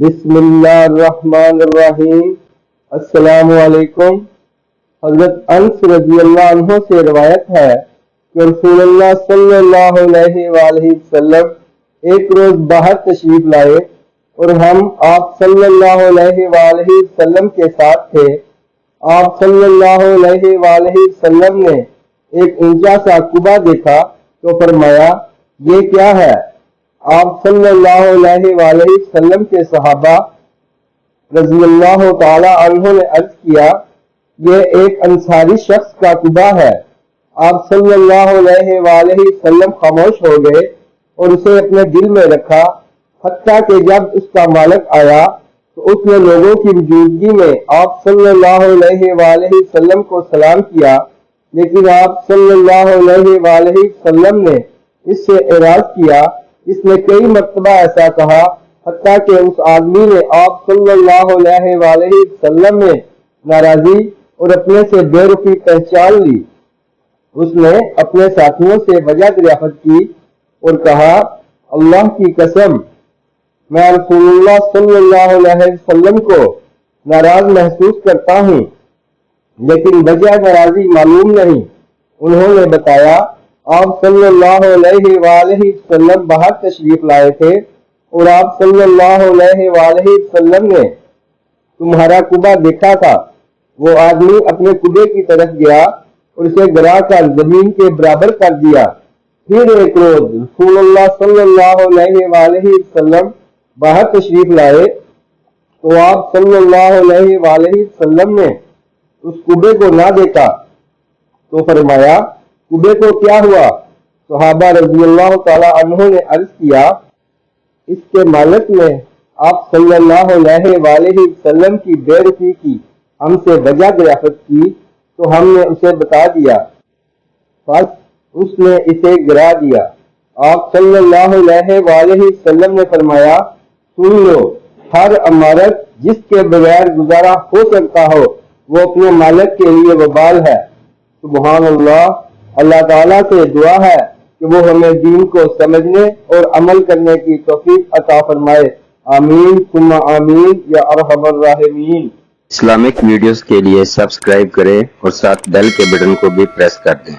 बिस्मिल्लाहिर्रहमानिर्रहीम। अस्सलामु अलैकुम। हजरत अनस रजी अल्लाह अन्हु से रिवायत है कि रसूलुल्लाह सल्लल्लाहु अलैहि वसल्लम एक रोज बाहर तशरीफ लाए और हम आप सल्लल्लाहु अलैहि वसल्लम के साथ थे। आप सल्लल्लाहु अलैहि वसल्लम ने एक ऊंचा सा कुबा देखा तो फरमाया, ये क्या है? आप सल्लल्लाहु अलैहि वसल्लम के सहाबा रज़ियल्लाहु ताला अन्हु ने अर्ज किया, ये एक अंसारी शख्स का कुबा है। आप सल्लल्लाहु अलैहि वसल्लम खामोश हो गए और उसे अपने दिल में रखा, हत्ता कि जब उसका मालिक आया तो उसने लोगों की मौजूदगी में आप सल्लल्लाहु अलैहि वसल्लम को सलाम किया, लेकिन आप सल्लल्लाहु अलैहि वसल्लम ने इससे एराज किया। इसने कई मर्तबा ऐसा कहा, हत्ता कि उस आदमी ने आप सल्लल्लाहु अलैहि वसल्लम में नाराजी और अपने से बेरुखी पहचान ली। उसने अपने साथियों से वजह दरियाफ्त की और कहा, अल्लाह की कसम, मैं रसूलुल्लाह सल्लल्लाहु अलैहि वसल्लम को नाराज महसूस करता हूँ, लेकिन वजह नाराजी मालूम नहीं। उन्होंने बताया, आप सल्लल्लाहु अलैहि वसल्लम बाहर तशरीफ लाए थे और आप सल्लल्लाहु अलैहि वसल्लम ने तुम्हारा कुबा देखा था। वो आदमी अपने कुबे की तरफ गया और उसे गिरा कर जमीन के बराबर कर दिया। फिर एक रोज रसूलुल्लाह सल्लल्लाहु अलैहि वसल्लम बाहर तशरीफ लाए तो आप सल्लल्लाहु अलैहि वसल्लम ने उस कुबे को ना देखा तो फरमाया, कुबे को क्या हुआ? सहाबा रज़ियल्लाहु ताला अन्हु ने अर्ज किया, इसके मालिक ने आप सल्लल्लाहु अलैहि वसल्लम की बेरुखी की हमसे वजह दरियाफ्त की तो हमने उसे बता दिया, बस उसने इसे गिरा दिया। आप सल्लल्लाहु अलैहि वसल्लम ने फरमाया, सुन लो, हर अमारत जिसके बगैर गुजारा हो सकता हो वो अपने मालिक के लिए वबाल है। सुभान अल्लाह। अल्लाह ताला से दुआ है कि वो हमें दीन को समझने और अमल करने की तौफीक अता फरमाए। आमीन सुम्मा आमीन या अरहमर राहिमीन। इस्लामिक वीडियोस के लिए सब्सक्राइब करें और साथ बेल के बटन को भी प्रेस कर दें।